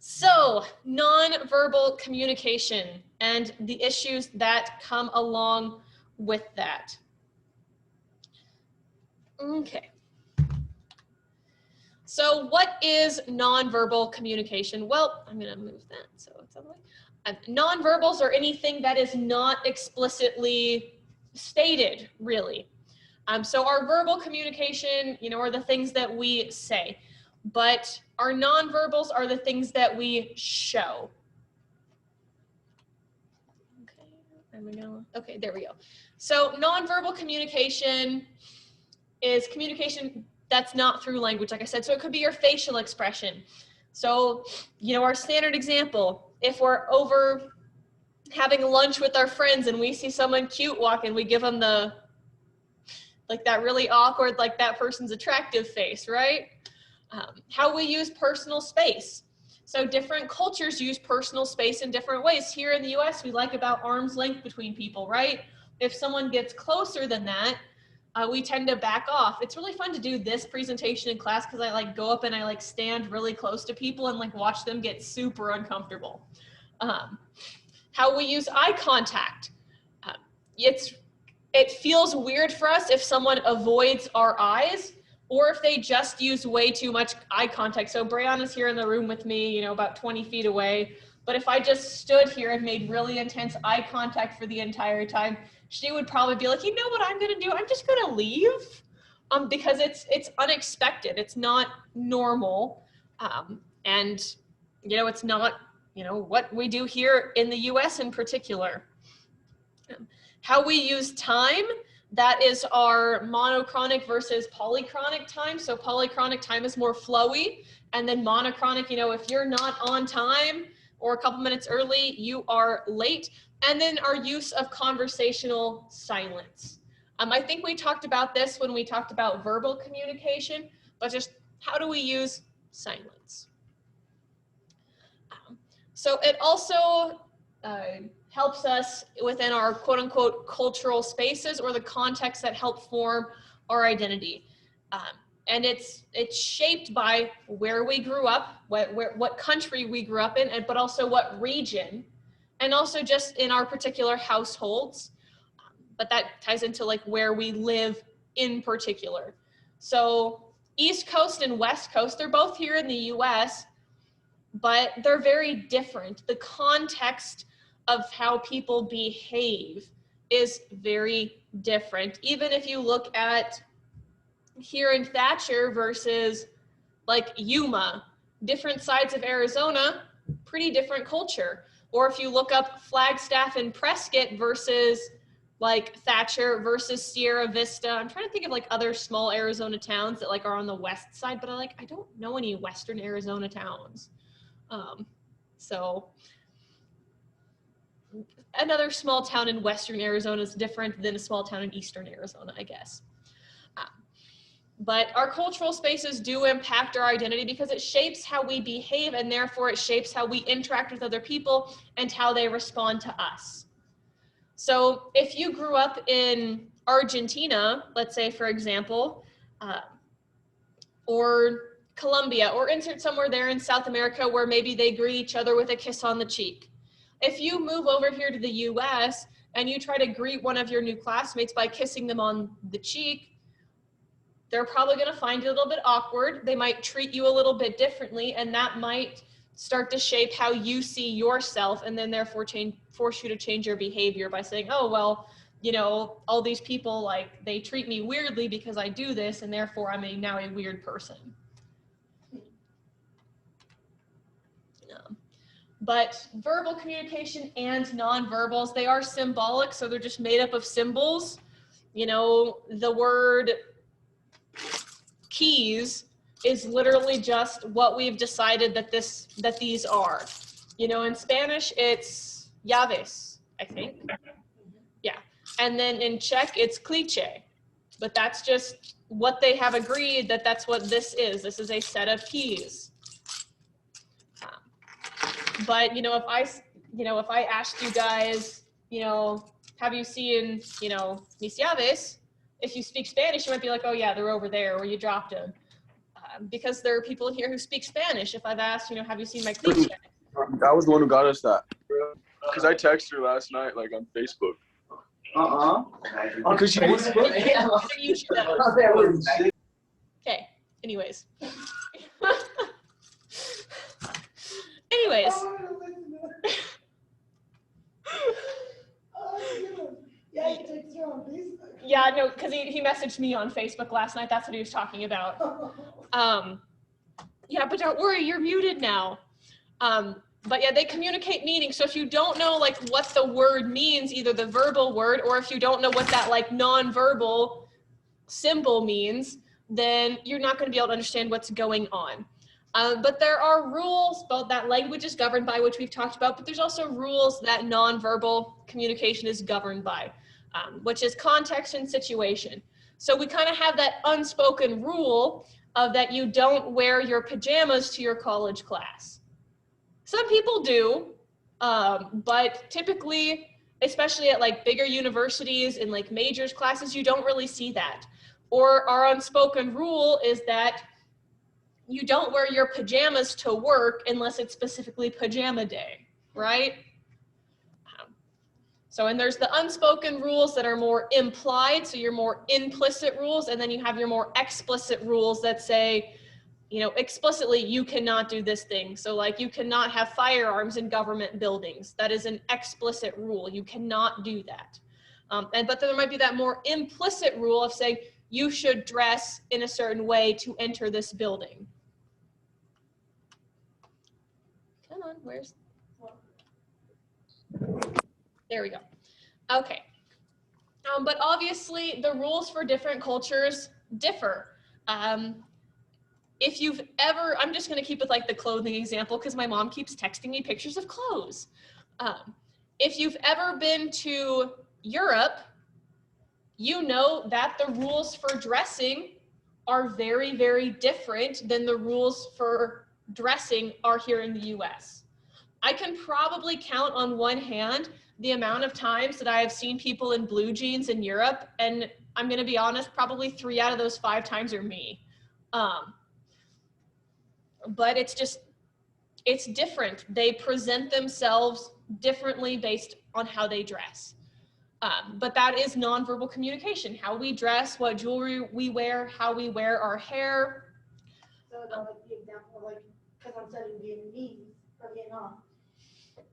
So, nonverbal communication and the issues that come along with that. Okay. So what is nonverbal communication? Well, I'm going to move that so it's on the way. Nonverbals are anything that is not explicitly stated, really. So our verbal communication, are the things that we say, but our nonverbals are the things that we show. Okay, there we go. So nonverbal communication is communication that's not through language, like I said. So it could be your facial expression. So, our standard example, if we're over having lunch with our friends and we see someone cute walking, we give them the, like that really awkward, like that person's attractive face, right? How we use personal space. So different cultures use personal space in different ways. Here in the US, we like about arm's length between people, right? If someone gets closer than that, we tend to back off. It's really fun to do this presentation in class because I go up and I stand really close to people and watch them get super uncomfortable. How we use eye contact. It feels weird for us if someone avoids our eyes or if they just use way too much eye contact. So Brianna's here in the room with me, about 20 feet away. But if I just stood here and made really intense eye contact for the entire time, she would probably be like, you know what I'm gonna do? I'm just gonna leave, because it's unexpected. It's not normal. And it's not, what we do here in the US in particular. How we use time, that is our monochronic versus polychronic time. So polychronic time is more flowy, and then monochronic, if you're not on time or a couple minutes early, you are late. And then our use of conversational silence. I think we talked about this when we talked about verbal communication, but just how do we use silence? So it also helps us within our quote unquote cultural spaces or the context that help form our identity. And it's shaped by where we grew up, what country we grew up in, but also what region, and also just in our particular households. But that ties into where we live in particular. So East Coast and West Coast, they're both here in the US, but they're very different. The context of how people behave is very different. Even if you look at here in Thatcher versus Yuma, different sides of Arizona, pretty different culture. Or if you look up Flagstaff and Prescott versus Thatcher versus Sierra Vista. I'm trying to think of other small Arizona towns that are on the west side, but I don't know any Western Arizona towns. So another small town in Western Arizona is different than a small town in Eastern Arizona, I guess. But our cultural spaces do impact our identity because it shapes how we behave, and therefore it shapes how we interact with other people and how they respond to us. So if you grew up in Argentina, let's say, for example, or Colombia, or insert somewhere there in South America where maybe they greet each other with a kiss on the cheek. If you move over here to the US and you try to greet one of your new classmates by kissing them on the cheek, they're probably going to find it a little bit awkward. They might treat you a little bit differently, and that might start to shape how you see yourself, and then therefore force you to change your behavior by saying, oh, well, all these people, they treat me weirdly because I do this, and therefore I'm now a weird person. But verbal communication and nonverbals, they are symbolic, so they're just made up of symbols. The word keys is literally just what we've decided that these are. In Spanish, it's llaves, I think. Yeah. And then in Czech, it's cliché. But that's just what they have agreed that that's what this is. This is a set of keys. But, if I asked you guys, have you seen, mis llaves? If you speak Spanish, you might be like, oh yeah, they're over there, or you dropped them. because there are people here who speak Spanish. If I've asked, you know, have you seen my cliche? That was the one who got us that. Because I texted her last night, like on Facebook. Because she was. Okay. Anyways. Yeah, no, because he messaged me on Facebook last night. That's what he was talking about. Yeah, but don't worry, you're muted now. But yeah, they communicate meaning. So if you don't know like what the word means, either the verbal word, or if you don't know what that like nonverbal symbol means, then you're not going to be able to understand what's going on. But there are rules both that language is governed by, which we've talked about, but there's also rules that nonverbal communication is governed by, which is context and situation. So we kind of have that unspoken rule of that you don't wear your pajamas to your college class. Some people do, but typically, especially at like bigger universities and like majors classes, you don't really see that. Or our unspoken rule is that you don't wear your pajamas to work unless it's specifically pajama day, right? So, and there's the unspoken rules that are more implied, so your more implicit rules, and then you have your more explicit rules that say, you know, explicitly, you cannot do this thing. So like you cannot have firearms in government buildings. That is an explicit rule. You cannot do that. But there might be that more implicit rule of saying you should dress in a certain way to enter this building. Come on, where's? There we go. Okay. But obviously the rules for different cultures differ. If you've ever, I'm just gonna keep with like the clothing example because my mom keeps texting me pictures of clothes. If you've ever been to Europe, you know that the rules for dressing are very, very different than the rules for dressing are here in the US. I can probably count on one hand the amount of times that I have seen people in blue jeans in Europe, and I'm gonna be honest, probably 3 out of those 5 times are me. But it's just, it's different. They present themselves differently based on how they dress. But that is nonverbal communication, how we dress, what jewelry we wear, how we wear our hair. So like the example, like, because I'm studying Vietnamese or Vietnam,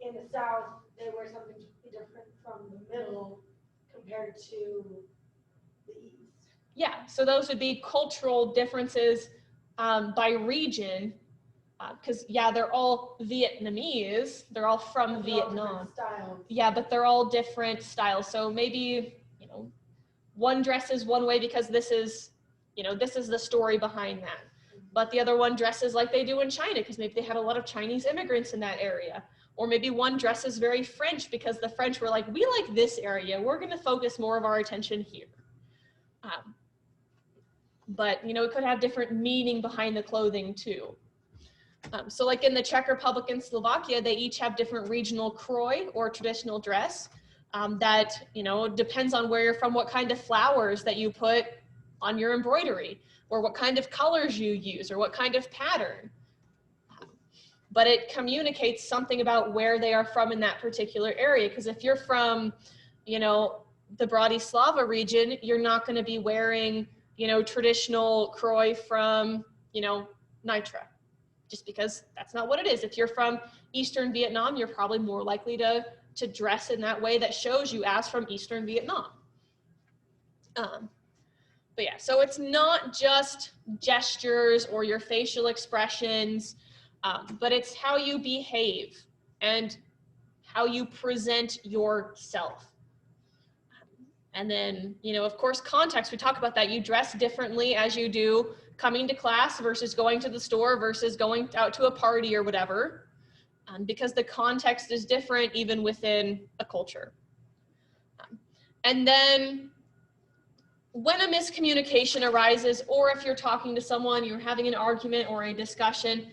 in the South, they wear something different from the middle compared to the East. Yeah, so those would be cultural differences by region, because yeah, they're all Vietnamese, they're all from Vietnam. Yeah, but they're all different styles. So maybe, you know, one dresses one way because this is, you know, this is the story behind that. But the other one dresses like they do in China because maybe they had a lot of Chinese immigrants in that area. Or maybe one dresses very French because the French were like, we like this area, we're gonna focus more of our attention here. But, you know, it could have different meaning behind the clothing too. So like in the Czech Republic and Slovakia, they each have different regional kroj or traditional dress that, you know, depends on where you're from, what kind of flowers that you put on your embroidery, or what kind of colors you use, or what kind of pattern. But it communicates something about where they are from in that particular area. Because if you're from, you know, the Bratislava region, you're not going to be wearing, you know, traditional kroj from, you know, Nitra, just because that's not what it is. If you're from Eastern Vietnam, you're probably more likely to dress in that way that shows you as from Eastern Vietnam. But yeah, so it's not just gestures or your facial expressions, but it's how you behave and how you present yourself. And then, you know, of course, context, we talk about that. You dress differently as you do coming to class versus going to the store versus going out to a party or whatever, because the context is different even within a culture. And then when a miscommunication arises, or if you're talking to someone, you're having an argument or a discussion,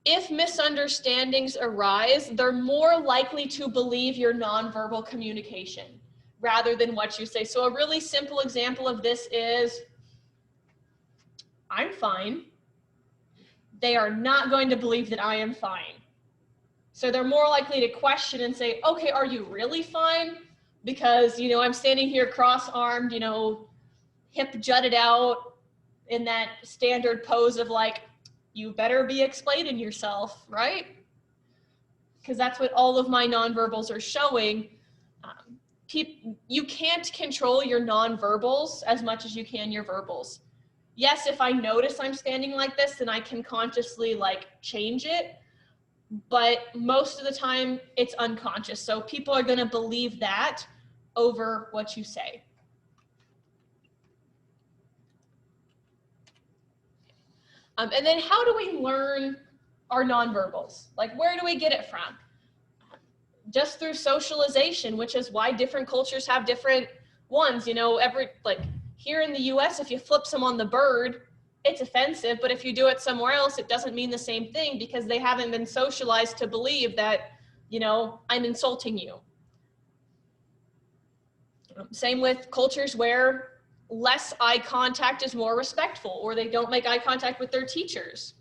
if misunderstandings arise, they're more likely to believe your nonverbal communication rather than what you say. So a really simple example of this is, I'm fine, they are not going to believe that I am fine. So they're more likely to question and say, okay, are you really fine? Because, you know, I'm standing here cross-armed, you know, hip jutted out in that standard pose of like, you better be explaining yourself, right? Because that's what all of my nonverbals are showing. You can't control your nonverbals as much as you can your verbals. Yes, if I notice I'm standing like this, then I can consciously like change it, but most of the time it's unconscious. So people are gonna believe that over what you say. And then how do we learn our nonverbals? Like, where do we get it from? Just through socialization, which is why different cultures have different ones. You know, like here in the US, if you flip someone the bird, it's offensive, but if you do it somewhere else, it doesn't mean the same thing because they haven't been socialized to believe that, you know, I'm insulting you. Same with cultures where less eye contact is more respectful, or they don't make eye contact with their teachers.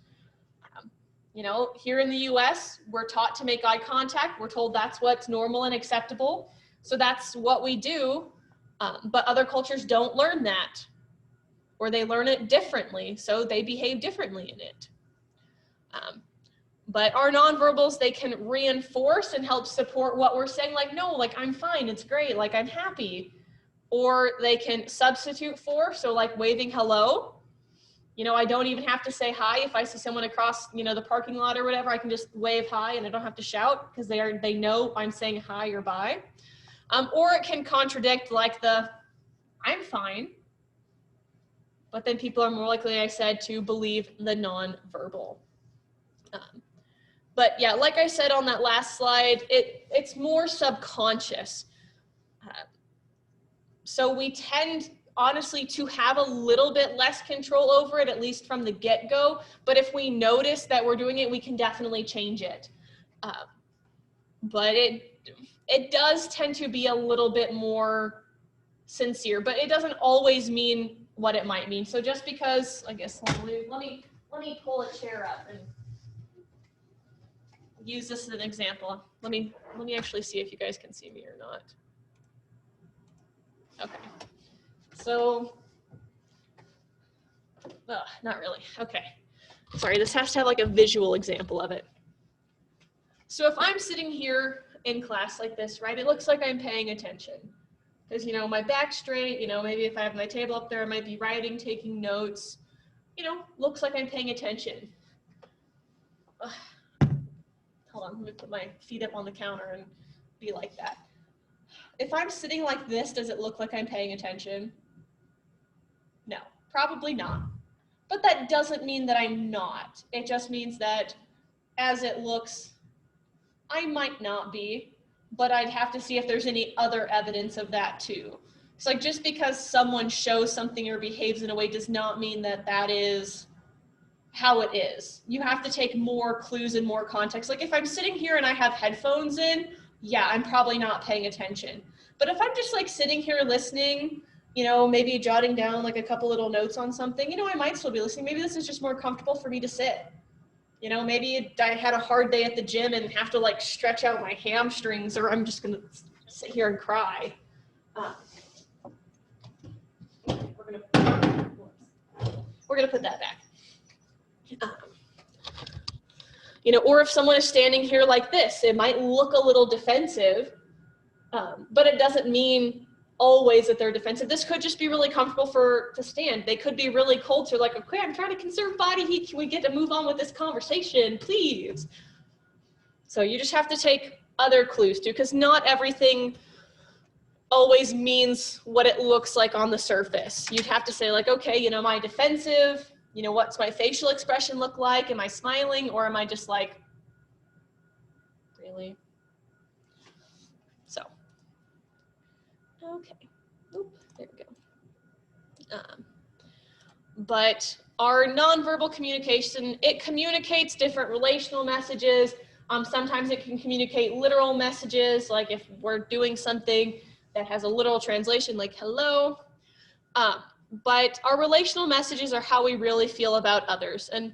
You know, here in the US, we're taught to make eye contact. We're told that's what's normal and acceptable. So that's what we do. But other cultures don't learn that, or they learn it differently. So they behave differently in it. But our nonverbals, they can reinforce and help support what we're saying. Like, no, like I'm fine, it's great, like I'm happy. Or they can substitute for, so like waving hello. You know, I don't even have to say hi. If I see someone across, you know, the parking lot or whatever, I can just wave hi and I don't have to shout because they know I'm saying hi or bye. Or it can contradict like the, I'm fine. But then people are more likely, I said, to believe the nonverbal. But yeah, like I said on that last slide, it's more subconscious. So we tend, honestly, to have a little bit less control over it, at least from the get-go. But if we notice that we're doing it, we can definitely change it. But it does tend to be a little bit more sincere, but it doesn't always mean what it might mean. So just because, I guess, let me pull a chair up and use this as an example. Let me actually see if you guys can see me or not. Okay. So, not really. Okay. Sorry, this has to have like a visual example of it. So if I'm sitting here in class like this, right, it looks like I'm paying attention. Because, you know, my back's straight, you know, maybe if I have my table up there, I might be writing, taking notes. You know, looks like I'm paying attention. Hold on, let me put my feet up on the counter and be like that. If I'm sitting like this, does it look like I'm paying attention? No, probably not. But that doesn't mean that I'm not. It just means that as it looks, I might not be, but I'd have to see if there's any other evidence of that too. It's like just because someone shows something or behaves in a way does not mean that that is how it is. You have to take more clues and more context. Like if I'm sitting here and I have headphones in, yeah, I'm probably not paying attention. But if I'm just like sitting here listening, you know, maybe jotting down like a couple little notes on something, you know, I might still be listening. Maybe this is just more comfortable for me to sit. You know, maybe I had a hard day at the gym and have to like stretch out my hamstrings, or I'm just gonna sit here and cry. We're gonna put that back. You know, or if someone is standing here like this, it might look a little defensive, but it doesn't mean always that they're defensive. This could just be really comfortable to stand. They could be really cold, so like, okay, I'm trying to conserve body heat. Can we get to move on with this conversation, please? So you just have to take other clues too, because not everything always means what it looks like on the surface. You'd have to say like, okay, you know, am I defensive? You know, what's my facial expression look like? Am I smiling, or am I just like, really? So, okay, oop, there we go. But our nonverbal communication, it communicates different relational messages. Sometimes it can communicate literal messages, like if we're doing something that has a literal translation, like hello. But our relational messages are how we really feel about others. And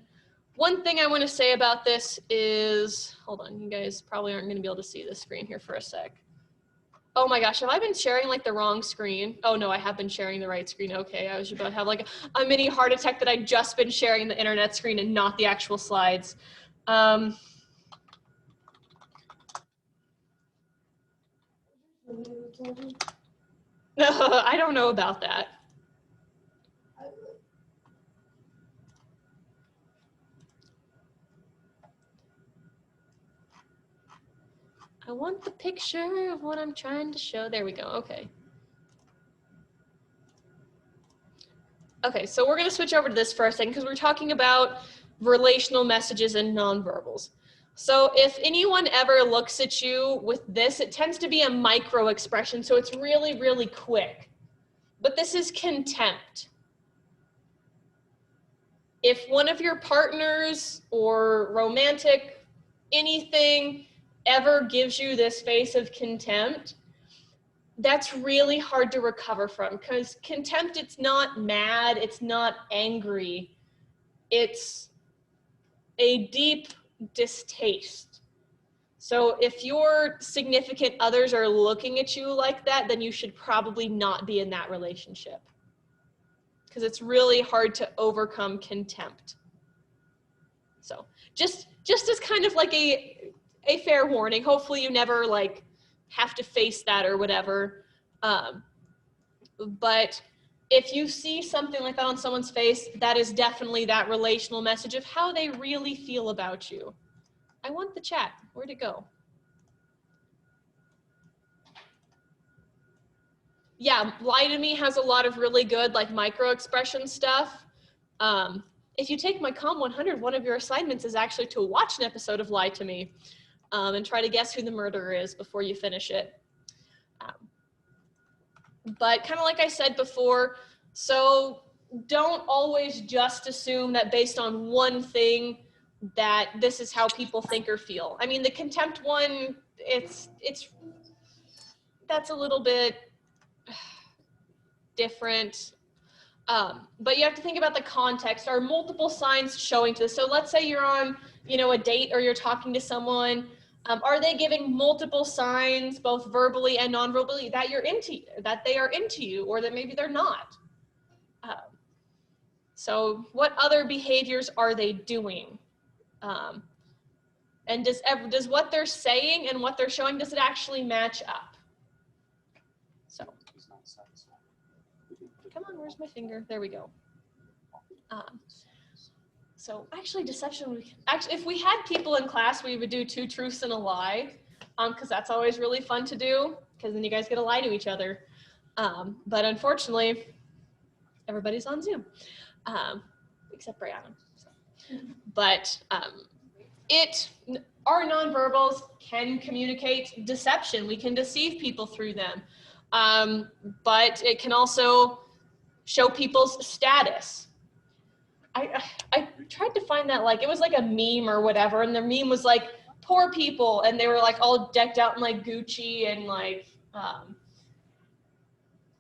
one thing I want to say about this is, hold on, you guys probably aren't going to be able to see this screen here for a sec. Oh my gosh, have I been sharing like the wrong screen? Oh no, I have been sharing the right screen. Okay, I was about to have like a mini heart attack that I'd just been sharing the internet screen and not the actual slides. No, I don't know about that. I want the picture of what I'm trying to show. There we go, okay. Okay, so we're gonna switch over to this for a second because we're talking about relational messages and nonverbals. So if anyone ever looks at you with this, it tends to be a micro expression, so it's really, really quick. But this is contempt. If one of your partners or romantic anything ever gives you this face of contempt, that's really hard to recover from, because contempt, it's not mad, it's not angry, it's a deep distaste. So if your significant others are looking at you like that, then you should probably not be in that relationship, because it's really hard to overcome contempt. So just as kind of like a fair warning, hopefully you never like have to face that or whatever. But if you see something like that on someone's face, that is definitely that relational message of how they really feel about you. I want the chat. Where'd it go? Yeah, Lie to Me has a lot of really good like micro expression stuff. If you take my Com 100, one of your assignments is actually to watch an episode of Lie to Me and try to guess who the murderer is before you finish it. But kind of like I said before, so don't always just assume that based on one thing that this is how people think or feel. I mean, the contempt one, that's a little bit different. But you have to think about the context. Are multiple signs showing to this? So let's say you're on, a date or you're talking to someone. Are they giving multiple signs, both verbally and non-verbally, that you're into, that they are into you, or that maybe they're not? So what other behaviors are they doing? And does what they're saying and what they're showing, does it actually match up? So, come on, where's my finger? There we go. So actually deception, if we had people in class, we would do 2 truths and a lie, because that's always really fun to do, because then you guys get to lie to each other. But unfortunately, everybody's on Zoom, except Brianna. So. But our nonverbals can communicate deception. We can deceive people through them. But it can also show people's status. I tried to find that, like, it was like a meme or whatever, and the meme was like poor people, and they were like all decked out in like Gucci and like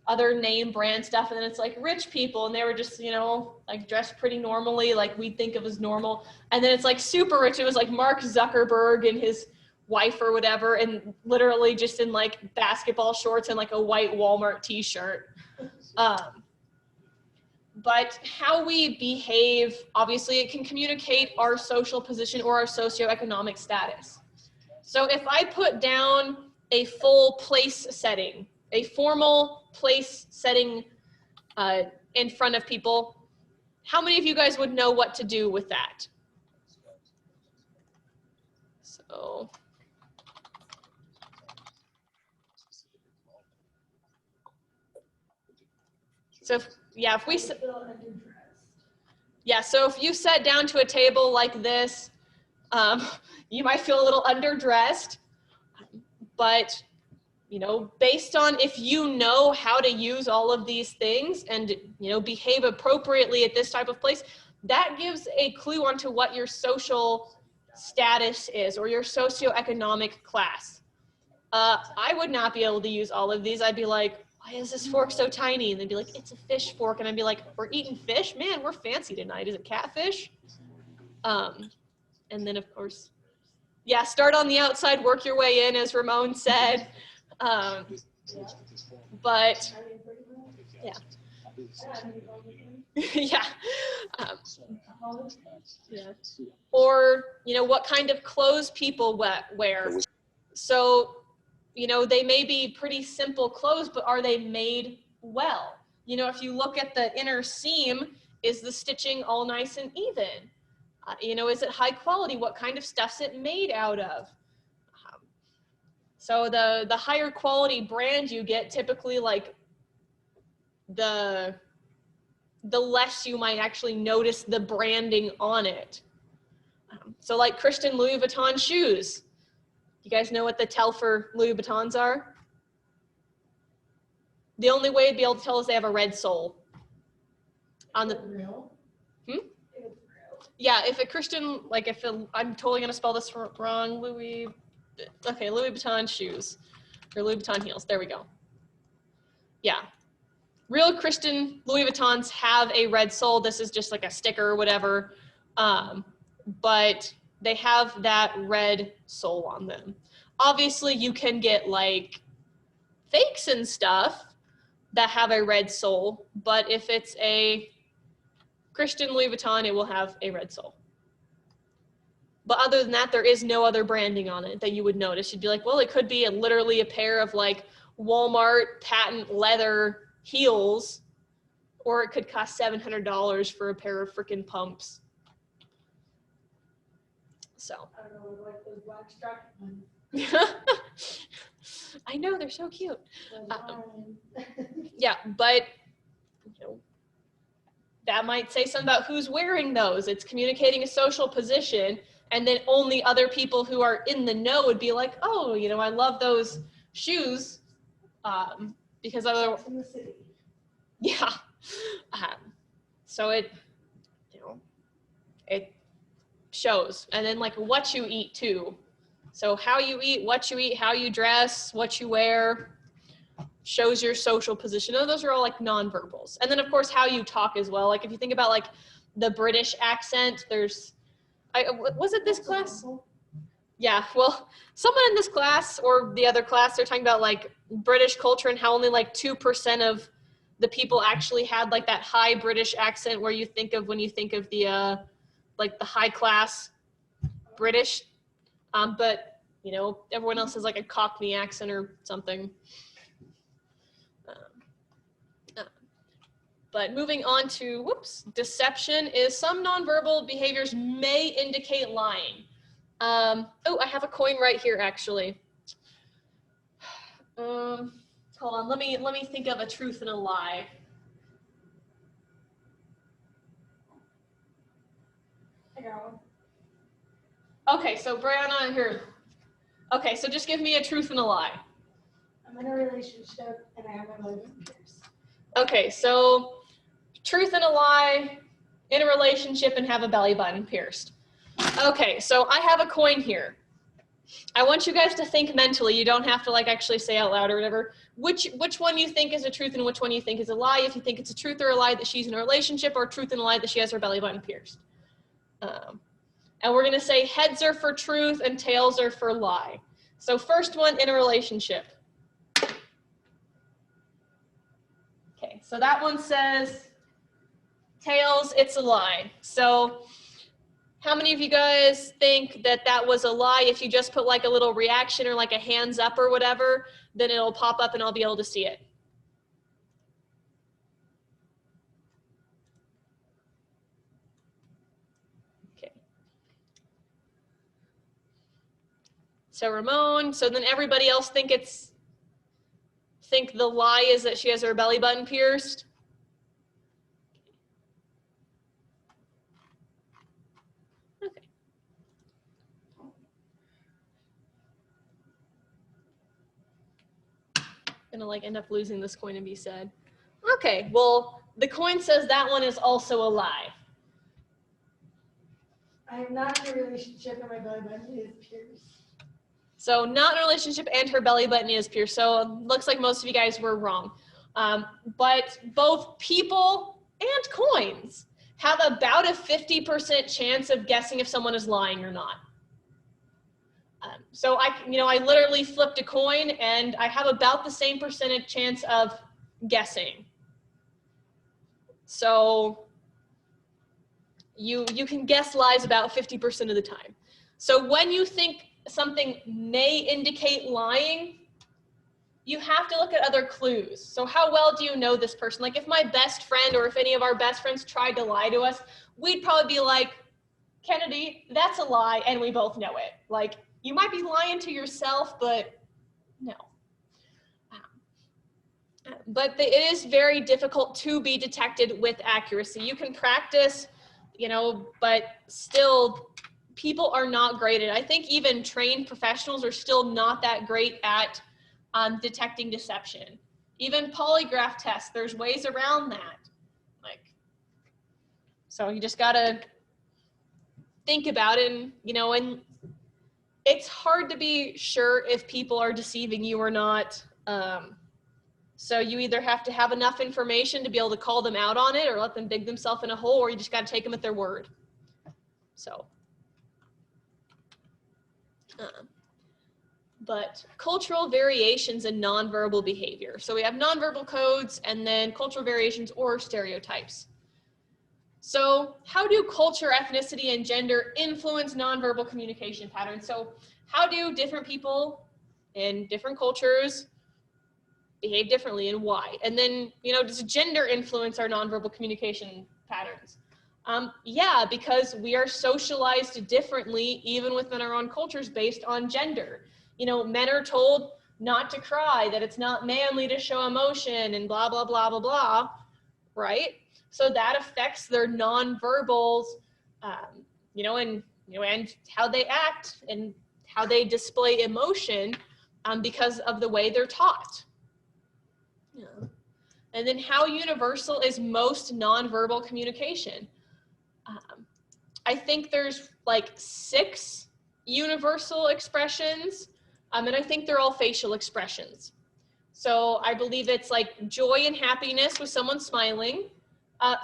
other name brand stuff, and then it's like rich people, and they were just, like dressed pretty normally, like we'd think of as normal, and then it's like super rich, it was like Mark Zuckerberg and his wife or whatever, and literally just in like basketball shorts and like a white Walmart t-shirt. But how we behave, obviously, it can communicate our social position or our socioeconomic status. So if I put down a full place setting, a formal place setting in front of people, how many of you guys would know what to do with that? So if you sat down to a table like this, you might feel a little underdressed, but based on if you know how to use all of these things and behave appropriately at this type of place, that gives a clue onto what your social status is or your socioeconomic class. I would not be able to use all of these. I'd be like, why is this fork so tiny? And they'd be like, it's a fish fork. And I'd be like, we're eating fish? Man, we're fancy tonight. Is it catfish? And then, of course, yeah, start on the outside, work your way in, as Ramon said. But, yeah. Yeah. Yeah. Or, you know, what kind of clothes people wear. So, you know, they may be pretty simple clothes, but are they made well? You know, if you look at the inner seam, is the stitching all nice and even? You know, is it high quality? What kind of stuff's it made out of? So the higher quality brand you get, typically, like, the less you might actually notice the branding on it. So like Christian Louis Vuitton shoes. You guys know what the Telfar Louis Vuittons are? The only way to be able to tell is they have a red sole. On the real? Yeah, if a Christian, like if I'm totally gonna spell this wrong, Louis Vuitton shoes, or Louis Vuitton heels, there we go. Yeah, real Christian Louis Vuittons have a red sole. This is just like a sticker or whatever, but they have that red sole on them. Obviously, you can get like fakes and stuff that have a red sole, but if it's a Christian Louis Vuitton, it will have a red sole. But other than that, there is no other branding on it that you would notice. You'd be like, well, it could be literally a pair of like Walmart patent leather heels, or it could cost $700 for a pair of freaking pumps. So. I don't know, like those black strap ones. I know, they're so cute. Yeah, but you know, that might say something about who's wearing those. It's communicating a social position, and then only other people who are in the know would be like, oh, you know, I love those shoes, because other. In the city. Yeah. So it, you know, it shows. And then like what you eat too. So how you eat, what you eat, how you dress, what you wear, shows your social position. And those are all like nonverbals. And then of course how you talk as well. Like if you think about like the British accent, there's, was it this class? Yeah, well, someone in this class or the other class, they're talking about like British culture and how only like 2% of the people actually had like that high British accent where you think of when you think of the like the high class British, but you know, everyone else has like a Cockney accent or something. But moving on to, whoops, deception is some nonverbal behaviors may indicate lying. Oh, I have a coin right here actually. Hold on, let me think of a truth and a lie. I got one. Okay, so Brianna, here. Okay, so just give me a truth and a lie. I'm in a relationship and I have my belly button pierced. Okay, so truth and a lie, in a relationship and have a belly button pierced. Okay, so I have a coin here. I want you guys to think mentally. You don't have to like actually say out loud or whatever. Which one you think is a truth and which one you think is a lie. If you think it's a truth or a lie that she's in a relationship, or truth and a lie that she has her belly button pierced. And we're gonna say heads are for truth and tails are for lie. So first one, in a relationship. Okay, so that one says tails, it's a lie. So how many of you guys think that that was a lie? If you just put like a little reaction or like a hands up or whatever, then it'll pop up and I'll be able to see it. Okay. So Ramon, so then everybody else think the lie is that she has her belly button pierced? Okay. Gonna like end up losing this coin and be sad. Okay, well, the coin says that one is also a lie. I am not in a relationship and my belly button is pierced. So not in a relationship and her belly button is pierced. So looks like most of you guys were wrong. But both people and coins have about a 50% chance of guessing if someone is lying or not. So I literally flipped a coin and I have about the same percentage chance of guessing. So you can guess lies about 50% of the time. So when you think something may indicate lying, you have to look at other clues. So how well do you know this person? Like if my best friend or if any of our best friends tried to lie to us, we'd probably be like, Kennedy, that's a lie, and we both know it. Like, you might be lying to yourself, but no. But it is very difficult to be detected with accuracy. You can practice, but still, people are not great at it. I think even trained professionals are still not that great at detecting deception. Even polygraph tests, there's ways around that. So you just gotta think about it, and it's hard to be sure if people are deceiving you or not. So you either have to have enough information to be able to call them out on it or let them dig themselves in a hole, or you just got to take them at their word. So, but cultural variations in nonverbal behavior. So we have nonverbal codes and then cultural variations or stereotypes. So how do culture, ethnicity, and gender influence nonverbal communication patterns? So how do different people in different cultures behave differently and why? And then, does gender influence our nonverbal communication patterns? Yeah, because we are socialized differently even within our own cultures based on gender. Men are told not to cry, that it's not manly to show emotion and blah, blah, blah, blah, blah, right? So that affects their nonverbals, and how they act and how they display emotion because of the way they're taught. Yeah. And then how universal is most nonverbal communication? I think there's like 6 universal expressions, and I think they're all facial expressions. So I believe it's like joy and happiness with someone smiling,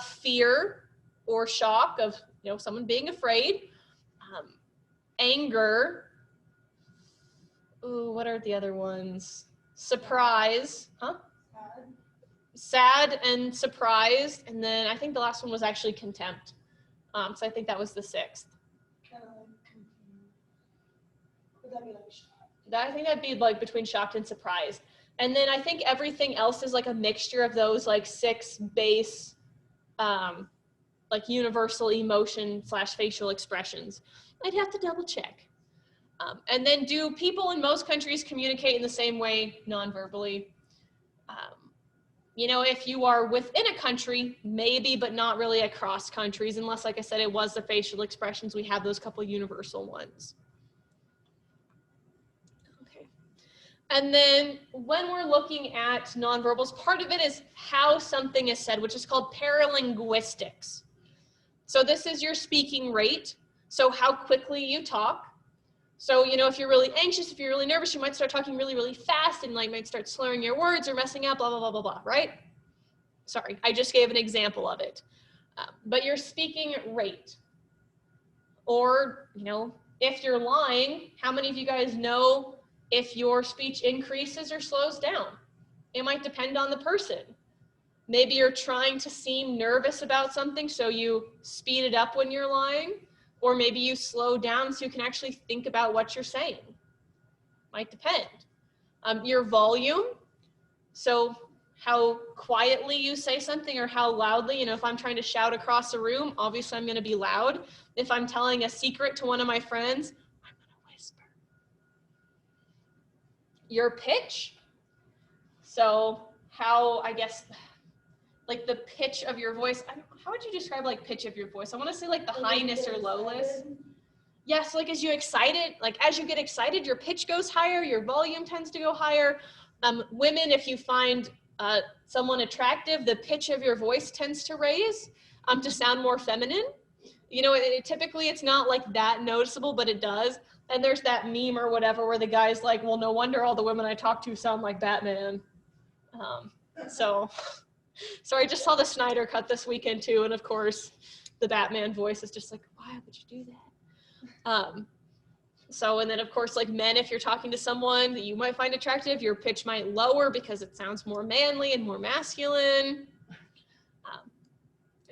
fear or shock of someone being afraid, anger. Ooh, what are the other ones? Surprise, huh? Sad and surprised, and then I think the last one was actually contempt. So I think that was the 6th. Kind of like confused. Would that be like shocked? I think that'd be like between shocked and surprised. And then I think everything else is like a mixture of those like 6 base, like universal emotion / facial expressions. I'd have to double check. And then do people in most countries communicate in the same way non-verbally? If you are within a country, maybe, but not really across countries, unless, like I said, it was the facial expressions. We have those couple universal ones. Okay. And then when we're looking at nonverbals, part of it is how something is said, which is called paralinguistics. So this is your speaking rate. So how quickly you talk. So, if you're really anxious, if you're really nervous, you might start talking really, really fast and might start slurring your words or messing up, blah, blah, blah, blah, blah, right? Sorry, I just gave an example of it. But your speaking rate. Or, if you're lying, how many of you guys know if your speech increases or slows down? It might depend on the person. Maybe you're trying to seem nervous about something, so you speed it up when you're lying. Or maybe you slow down so you can actually think about what you're saying. Might depend. Your volume, so how quietly you say something or how loudly. If I'm trying to shout across a room, obviously I'm going to be loud. If I'm telling a secret to one of my friends, I'm going to whisper. Your pitch, so how, I guess, like the pitch of your voice. How would you describe like pitch of your voice? I want to say like the highness or lowness. Yeah, so like as you get excited, your pitch goes higher, your volume tends to go higher. Women, if you find someone attractive, the pitch of your voice tends to raise to sound more feminine. Typically it's not like that noticeable, but it does. And there's that meme or whatever where the guy's like, well, no wonder all the women I talk to sound like Batman. So I just saw the Snyder Cut this weekend too, and of course the Batman voice is just like, why would you do that? So, and then of course, like men, if you're talking to someone that you might find attractive, your pitch might lower because it sounds more manly and more masculine.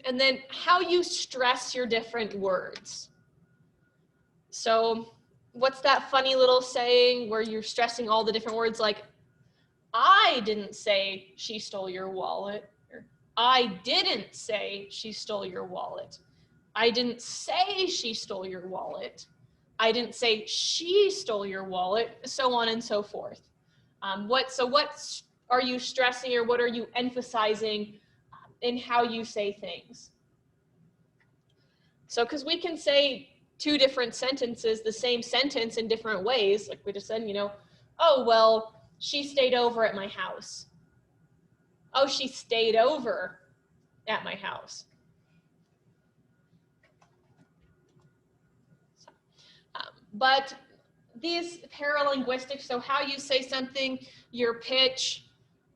And then how you stress your different words. So what's that funny little saying where you're stressing all the different words, like, I didn't say she stole your wallet. Or, I didn't say she stole your wallet. I didn't say she stole your wallet. I didn't say she stole your wallet, so on and so forth. What are you stressing, or what are you emphasizing in how you say things? So, because we can say two different sentences, the same sentence in different ways, like we just said, you know, oh, well, she stayed over at my house. Oh, she stayed over at my house. But these paralinguistics, so how you say something, your pitch,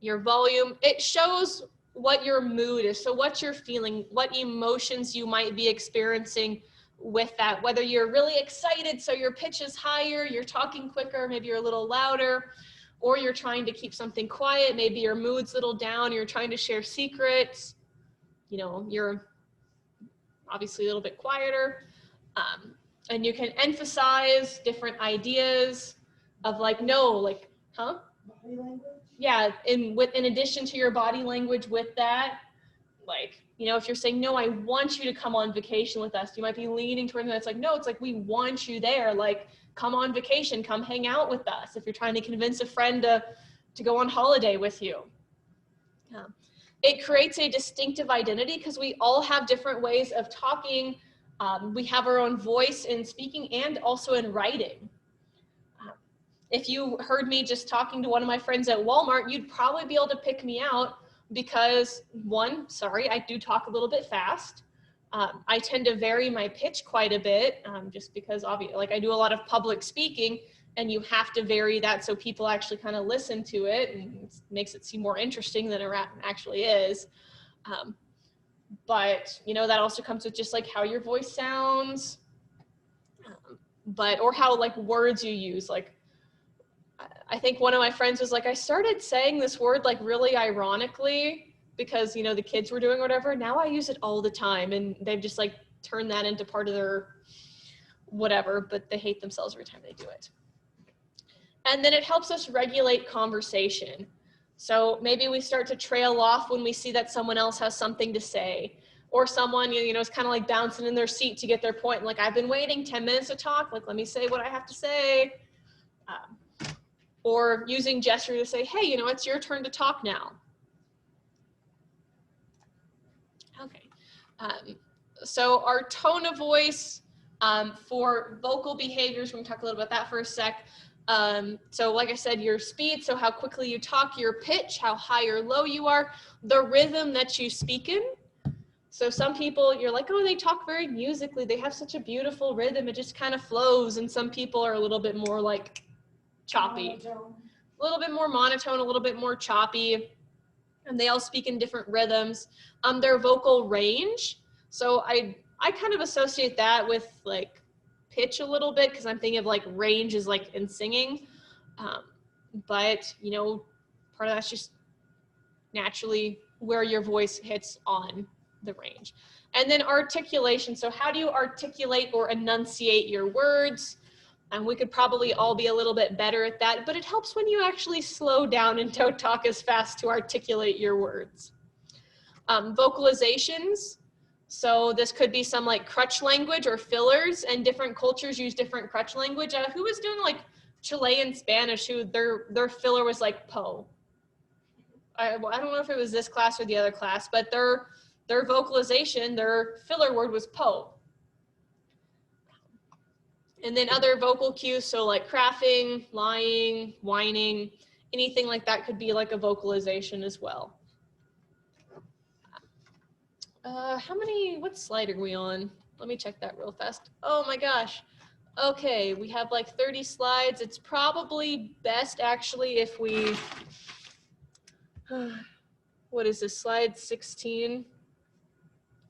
your volume, it shows what your mood is. So what you're feeling, what emotions you might be experiencing with that, whether you're really excited, so your pitch is higher, you're talking quicker, maybe you're a little louder, or you're trying to keep something quiet, maybe your mood's a little down, you're trying to share secrets, you know, you're obviously a little bit quieter. And you can emphasize different ideas of like, no, like, huh? Body language? Yeah, in addition to your body language with that, like, you know, if you're saying, no, I want you to come on vacation with us, you might be leaning toward that. It's like, no, it's like, we want you there. Like, come on vacation, come hang out with us. If you're trying to convince a friend to go on holiday with you. It creates a distinctive identity because we all have different ways of talking. We have our own voice in speaking and also in writing. If you heard me just talking to one of my friends at Walmart, you'd probably be able to pick me out because, one, sorry, I do talk a little bit fast. I tend to vary my pitch quite a bit just because obviously, like, I do a lot of public speaking, and you have to vary that so people actually kind of listen to it, and it makes it seem more interesting than it actually is. But, you know, that also comes with just like how your voice sounds, or how like words you use. Like, I think one of my friends was like, I started saying this word like really ironically because, you know, the kids were doing whatever. Now I use it all the time, and they've just like turned that into part of their whatever, but they hate themselves every time they do it. And then it helps us regulate conversation. So maybe we start to trail off when we see that someone else has something to say, or someone, you know, is kind of like bouncing in their seat to get their point. Like, I've been waiting 10 minutes to talk. Like, let me say what I have to say. Or using gesture to say, hey, you know, it's your turn to talk now. Okay. So our tone of voice for vocal behaviors, we're gonna talk a little about that for a sec. So like I said, your speed, so how quickly you talk, your pitch, how high or low you are, the rhythm that you speak in. So some people, you're like, oh, they talk very musically, they have such a beautiful rhythm, it just kind of flows. And some people are a little bit more like choppy, Monotone. a little bit more monotone, a little bit more choppy, and they all speak in different rhythms. Their vocal range, so I kind of associate that with like pitch a little bit because I'm thinking of like range is like in singing, but you know, part of that's just naturally where your voice hits on the range. And then articulation, so how do you articulate or enunciate your words? And we could probably all be a little bit better at that, but it helps when you actually slow down and don't talk as fast to articulate your words. Vocalizations, so this could be some like crutch language or fillers, and different cultures use different crutch language. Who was doing like Chilean Spanish, who their filler was like po? I don't know if it was this class or the other class, but their vocalization, their filler word was po. And then other vocal cues, so like crafting, lying, whining, anything like that could be like a vocalization as well. What slide are we on? Let me check that real fast. Oh my gosh. Okay, we have like 30 slides. It's probably best actually if we, what is this, slide 16?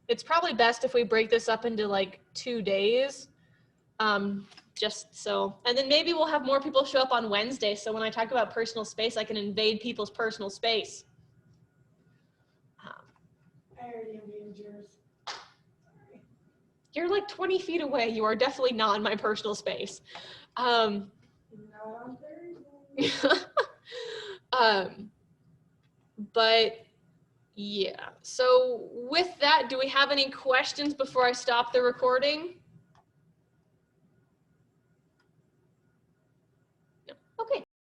It's probably best if we break this up into like 2 days. Just so, and then maybe we'll have more people show up on Wednesday. So when I talk about personal space, I can invade people's personal space. I already invaded yours. Sorry. You're like 20 feet away. You are definitely not in my personal space. Not on Thursday. But yeah, so with that, do we have any questions before I stop the recording?